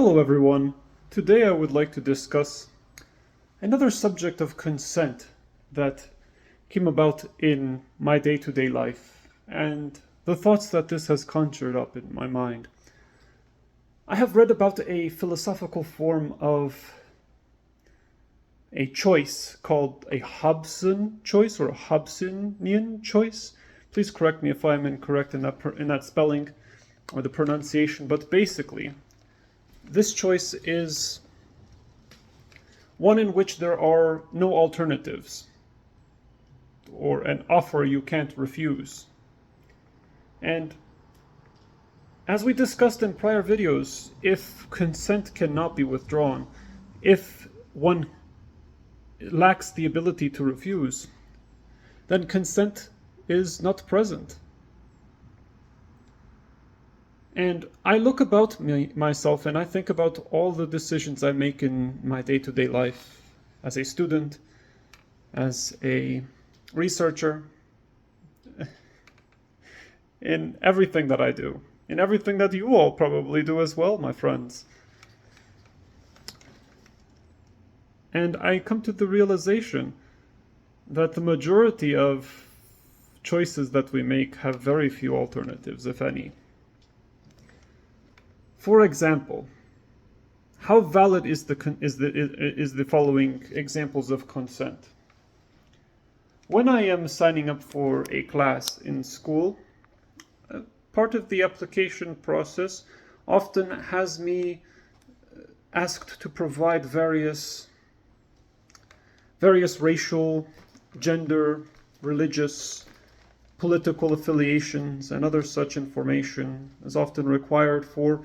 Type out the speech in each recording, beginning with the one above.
Hello everyone. Today I would like to discuss another subject of consent that came about in my day-to-day life and the thoughts that this has conjured up in my mind. I have read about a philosophical form of a choice called a Hobson choice or a Hobsonian choice. Please correct me if I'm incorrect in that spelling or the pronunciation, but basically this choice is one in which there are no alternatives, or an offer you can't refuse. And as we discussed in prior videos, if consent cannot be withdrawn, if one lacks the ability to refuse, then consent is not present. And I look about myself and I think about all the decisions I make in my day-to-day life as a student, as a researcher, in everything that I do, in everything that you all probably do as well, my friends. And I come to the realization that the majority of choices that we make have very few alternatives, if any. For example, how valid is the following examples of consent? When I am signing up for a class in school, part of the application process often has me asked to provide various racial, gender, religious, political affiliations, and other such information is often required for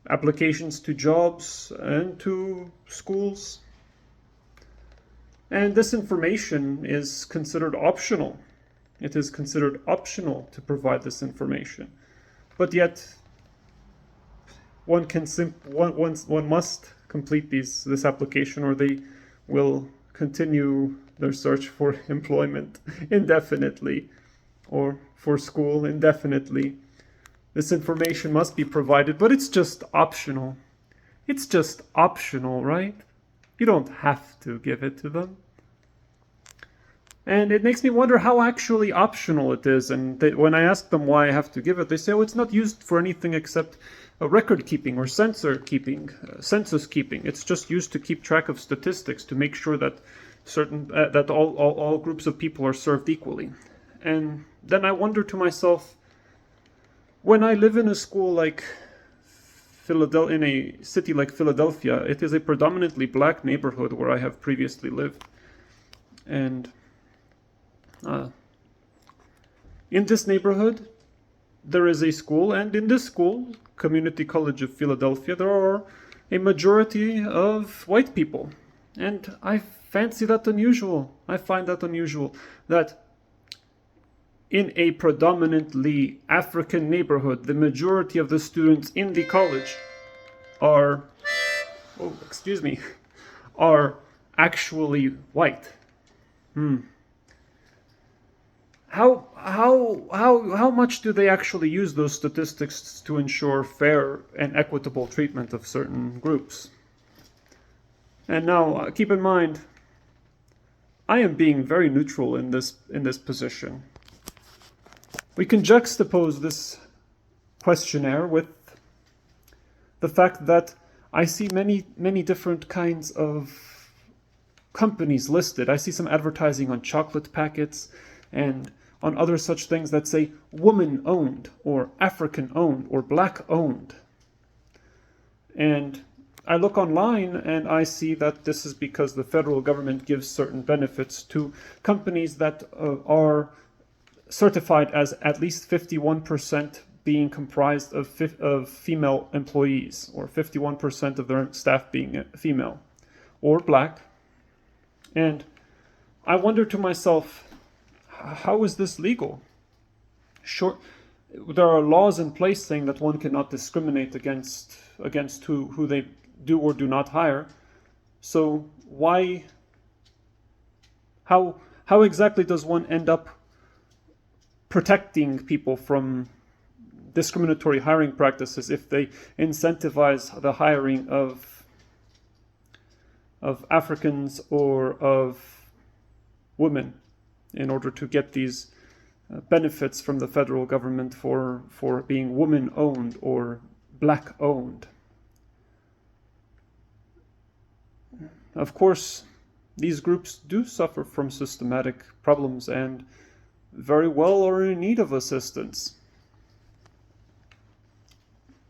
applications to jobs and to schools. And this information is considered optional. It is considered optional to provide this information. But yet, one must complete this application, or they will continue their search for employment indefinitely, or for school indefinitely. This information must be provided, but it's just optional. It's just optional, right? You don't have to give it to them. And it makes me wonder how actually optional it is. And when I ask them why I have to give it, they say, oh, it's not used for anything except record keeping or census keeping. It's just used to keep track of statistics to make sure that that all groups of people are served equally. And then I wonder to myself, when I live in a school like Philadelphia, in a city like Philadelphia, it is a predominantly black neighborhood where I have previously lived. And in this neighborhood, there is a school, and in this school, Community College of Philadelphia, there are a majority of white people. And I fancy that unusual. I find that unusual, that in a predominantly African neighborhood, the majority of the students in the college are actually white. How much do they actually use those statistics to ensure fair and equitable treatment of certain groups? And now, keep in mind, I am being very neutral in this position. We can juxtapose this questionnaire with the fact that I see many different kinds of companies listed. I see some advertising on chocolate packets and on other such things that say woman-owned or African-owned or black-owned. And I look online and I see that this is because the federal government gives certain benefits to companies that are certified as at least 51% being comprised of female employees, or 51% of their staff being female or black. And I wonder to myself, how is this legal? Sure, there are laws in place saying that one cannot discriminate against who they do or do not hire. So how exactly does one end up protecting people from discriminatory hiring practices, if they incentivize the hiring of Africans or of women in order to get these benefits from the federal government for being woman-owned or black-owned. Of course, these groups do suffer from systematic problems and very well are in need of assistance.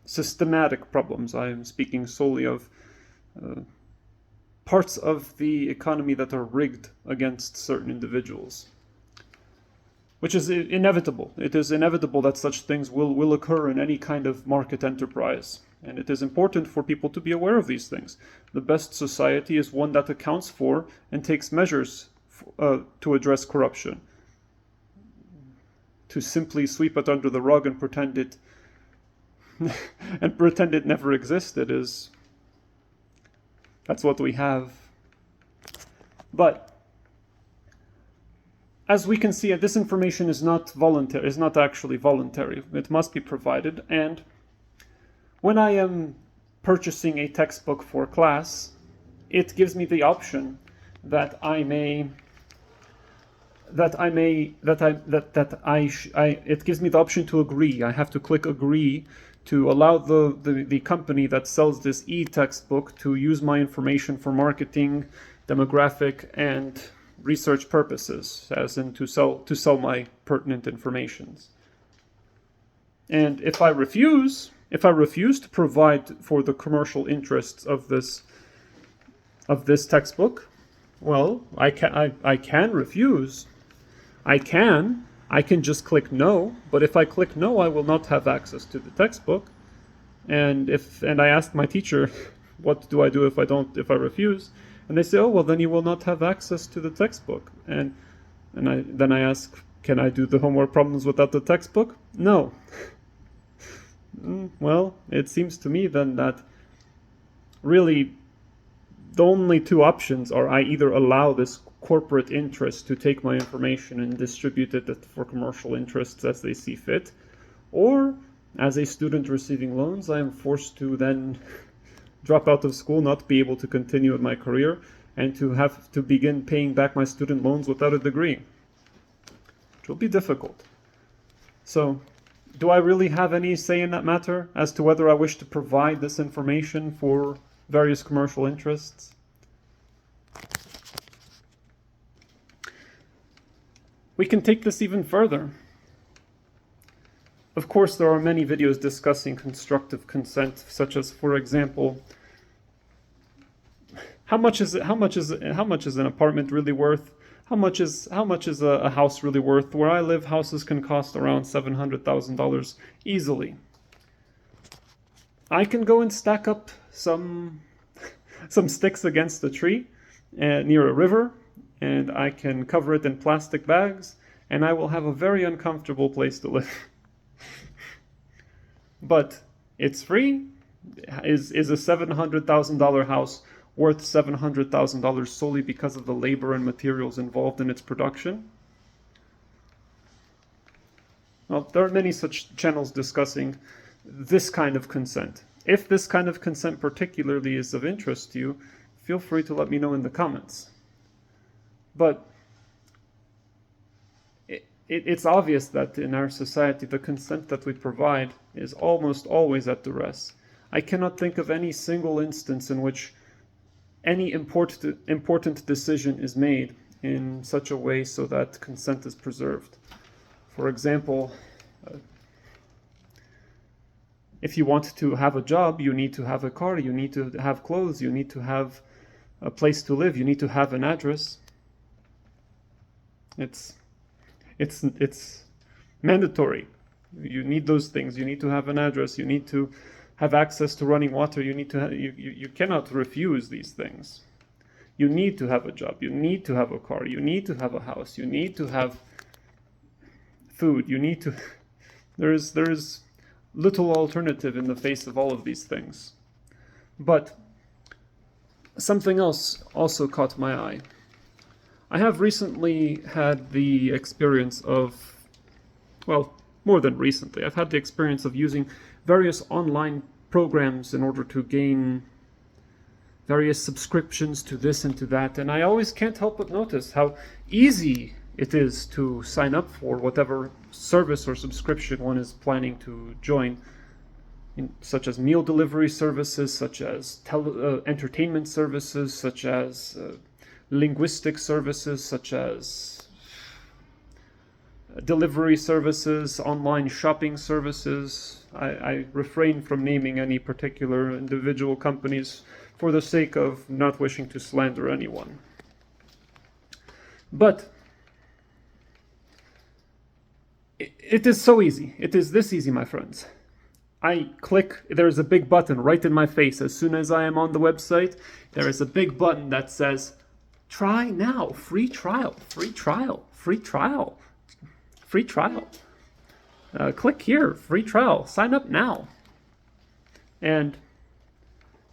Systematic problems. I am speaking solely of parts of the economy that are rigged against certain individuals, which is inevitable. It is inevitable that such things will occur in any kind of market enterprise. And it is important for people to be aware of these things. The best society is one that accounts for and takes measures to address corruption. To simply sweep it under the rug and pretend it never existed that's what we have. But as we can see, this information is not voluntary, is not actually voluntary. It must be provided, and when I am purchasing a textbook for class, it gives me the option that it gives me the option to agree. I have to click agree to allow the company that sells this e-textbook to use my information for marketing, demographic, and research purposes, as in to sell my pertinent informations. And if I refuse to provide for the commercial interests of this textbook, well, I can refuse. I can just click no, but if I click no, I will not have access to the textbook. And I asked my teacher, what do I do if I refuse? And they say, oh, well, then you will not have access to the textbook. And I ask, can I do the homework problems without the textbook? No. Well, it seems to me then that really the only two options are I either allow this corporate interest to take my information and distribute it for commercial interests as they see fit, or as a student receiving loans, I am forced to then drop out of school, not be able to continue with my career, and to have to begin paying back my student loans without a degree, which will be difficult. So, do I really have any say in that matter as to whether I wish to provide this information for various commercial interests? We can take this even further. Of course, there are many videos discussing constructive consent, such as, for example, how much is an apartment really worth? How much is a house really worth? Where I live, houses can cost around $700,000 easily. I can go and stack up some sticks against a tree near a river, and I can cover it in plastic bags, and I will have a very uncomfortable place to live. But it's free. Is a $700,000 house worth $700,000 solely because of the labor and materials involved in its production? Well, there are many such channels discussing this kind of consent. If this kind of consent particularly is of interest to you, feel free to let me know in the comments. But it's obvious that in our society, the consent that we provide is almost always at duress. I cannot think of any single instance in which any important decision is made in such a way so that consent is preserved. For example, if you want to have a job, you need to have a car, you need to have clothes, you need to have a place to live, you need to have an address. It's mandatory. You need those things. You need to have an address. You need to have access to running water. You need to you cannot refuse these things. You need to have a job. You need to have a car. You need to have a house. You need to have food. You need to there is little alternative in the face of all of these things. But something else also caught my eye. I have recently had the experience of, well, more than recently. I've had the experience of using various online programs in order to gain various subscriptions to this and to that, and I always can't help but notice how easy it is to sign up for whatever service or subscription one is planning to join, such as meal delivery services, such as entertainment services, such as linguistic services, such as delivery services, online shopping services. I refrain from naming any particular individual companies for the sake of not wishing to slander anyone. But it is so easy. It is this easy, my friends. I click, there's a big button right in my face. As soon as I am on the website, there is a big button that says, try now, free trial, free trial, free trial, free trial. Click here, free trial, sign up now. And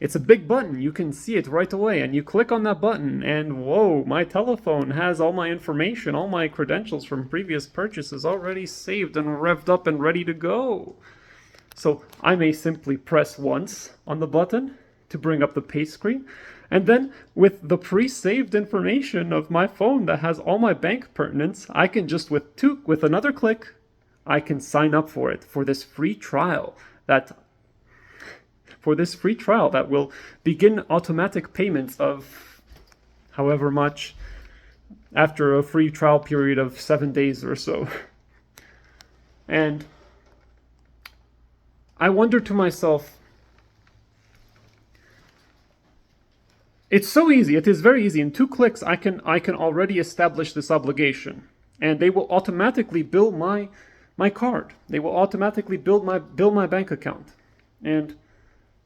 it's a big button, you can see it right away, and you click on that button, and whoa, my telephone has all my information, all my credentials from previous purchases already saved and revved up and ready to go. So I may simply press once on the button to bring up the pay screen, and then with the pre-saved information of my phone that has all my bank pertinence, I can just with another click, I can sign up for it, for this free trial that will begin automatic payments of however much after a free trial period of 7 days or so. And I wonder to myself, it's so easy. It is very easy. In 2 clicks, I can already establish this obligation, and they will automatically bill my card. They will automatically bill my bank account, and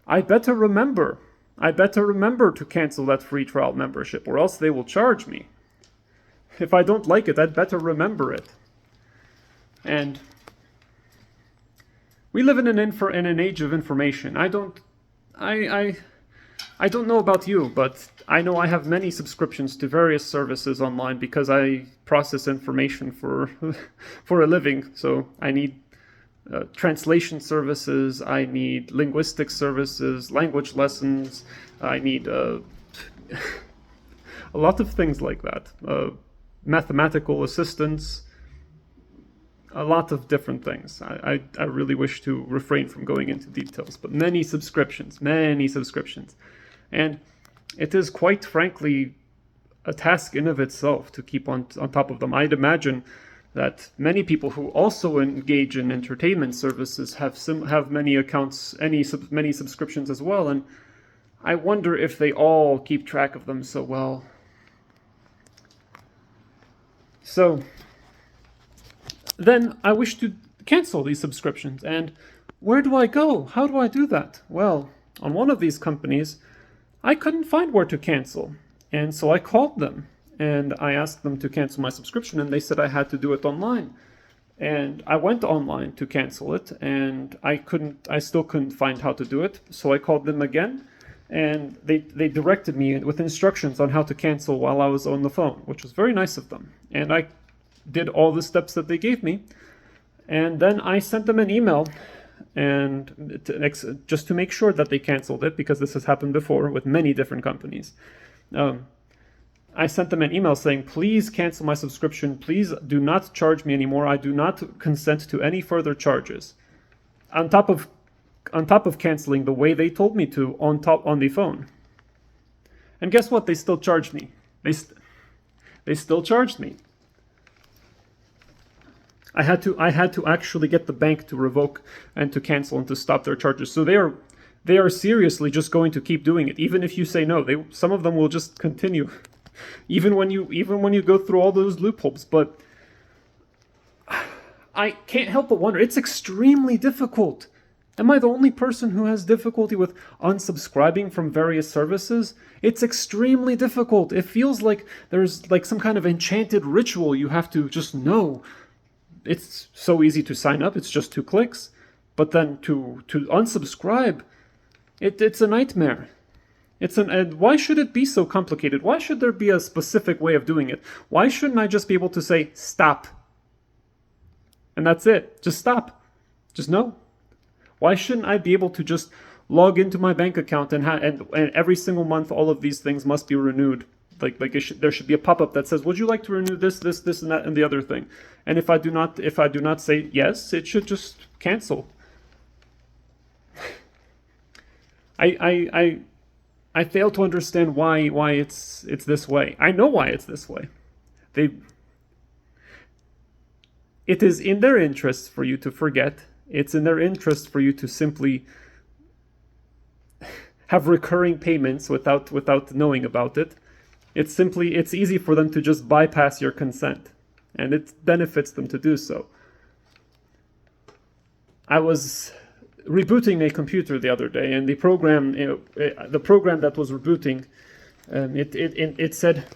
I better remember to cancel that free trial membership, or else they will charge me. If I don't like it, I'd better remember it. And we live in an age of information. I don't know about you, but I know I have many subscriptions to various services online because I process information for a living. So I need translation services, I need linguistic services, language lessons, I need a lot of things like that. Mathematical assistance, a lot of different things. I really wish to refrain from going into details, but many subscriptions. And it is quite frankly a task in of itself to keep on top of them. I'd imagine that many people who also engage in entertainment services have many accounts, many subscriptions as well, and I wonder if they all keep track of them so well. So then I wish to cancel these subscriptions, and where do I go? How do I do that? Well, on one of these companies, I couldn't find where to cancel, and so I called them. And I asked them to cancel my subscription, and they said I had to do it online. And I went online to cancel it, and I still couldn't find how to do it. So I called them again, and they directed me with instructions on how to cancel while I was on the phone, which was very nice of them. And I did all the steps that they gave me. And then I sent them an email, and just to make sure that they canceled it, because this has happened before with many different companies. I sent them an email saying, please cancel my subscription. Please do not charge me anymore. I do not consent to any further charges. On top of canceling the way they told me to on the phone. And guess what? They still charged me. They still charged me. I had to actually get the bank to revoke and to cancel and to stop their charges. So they are seriously just going to keep doing it. Even if you say no, some of them will just continue. Even when you go through all those loopholes. But I can't help but wonder, it's extremely difficult. Am I the only person who has difficulty with unsubscribing from various services? It's extremely difficult. It feels like there's like some kind of enchanted ritual you have to just know. It's so easy to sign up, it's just 2 clicks. But then to unsubscribe, it's a nightmare. And why should it be so complicated? Why should there be a specific way of doing it? Why shouldn't I just be able to say, stop? And that's it. Just stop. Just no. Why shouldn't I be able to just log into my bank account and every single month all of these things must be renewed? There should be a pop-up that says, would you like to renew this, and that, and the other thing? And if I do not say yes, it should just cancel. I fail to understand why it's this way. I know why it's this way. It is in their interest for you to forget. It's in their interest for you to simply have recurring payments without knowing about it. It's easy for them to just bypass your consent, and it benefits them to do so. I was rebooting a computer the other day, and the program that was rebooting, it said,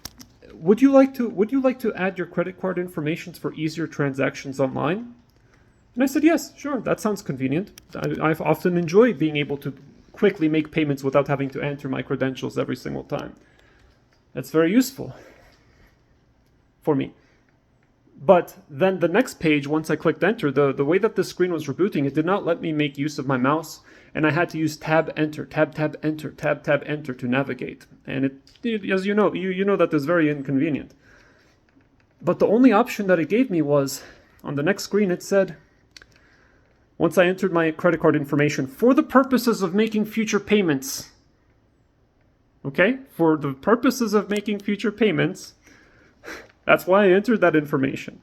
would you like to add your credit card information for easier transactions online? And I said, yes, sure, that sounds convenient. I often enjoy being able to quickly make payments without having to enter my credentials every single time. That's very useful for me. But then the next page, once I clicked enter, the way that the screen was rebooting, it did not let me make use of my mouse, and I had to use tab enter, tab enter, tab enter to navigate. And it as you know that is very inconvenient. But the only option that it gave me was, on the next screen it said, once I entered my credit card information, for the purposes of making future payments. Okay? For the purposes of making future payments. That's why I entered that information.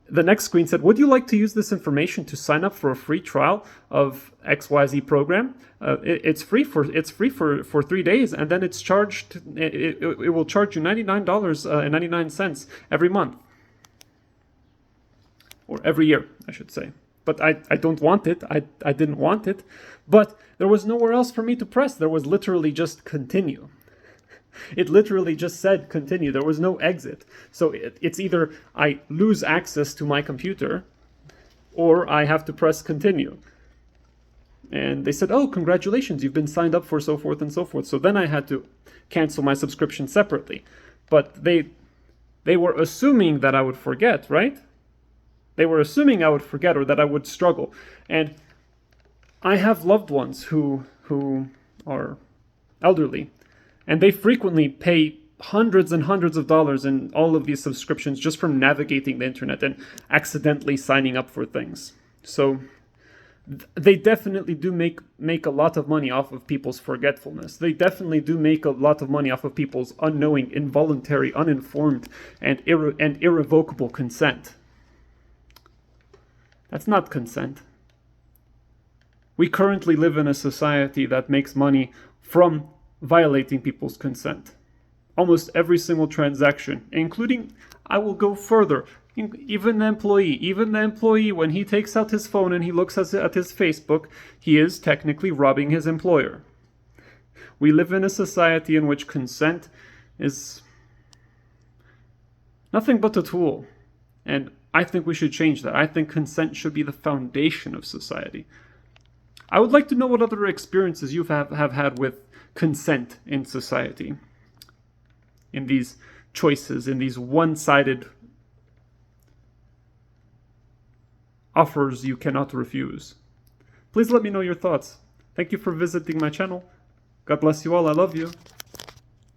The next screen said, would you like to use this information to sign up for a free trial of XYZ program? It's free for 3 days, and then it's charged. It will charge you $99.99 every month, or every year, I should say. But I don't want it. I didn't want it. But there was nowhere else for me to press. There was literally just continue. It literally just said continue. There was no exit. So it's either I lose access to my computer or I have to press continue. And they said, oh, congratulations, you've been signed up for so forth and so forth. So then I had to cancel my subscription separately. But they were assuming that I would forget, right? They were assuming I would forget or that I would struggle. And I have loved ones who are elderly, and they frequently pay hundreds and hundreds of dollars in all of these subscriptions just from navigating the internet and accidentally signing up for things. So they definitely do make a lot of money off of people's forgetfulness. They definitely do make a lot of money off of people's unknowing, involuntary, uninformed, and irrevocable consent. That's not consent. We currently live in a society that makes money from violating people's consent. Almost every single transaction, including, I will go further, even the employee, when he takes out his phone and he looks at his Facebook, he is technically robbing his employer. We live in a society in which consent is nothing but a tool. And I think we should change that. I think consent should be the foundation of society. I would like to know what other experiences you have had with consent in society, in these choices, in these one-sided offers you cannot refuse. Please let me know your thoughts. Thank you for visiting my channel. God bless you all. I love you.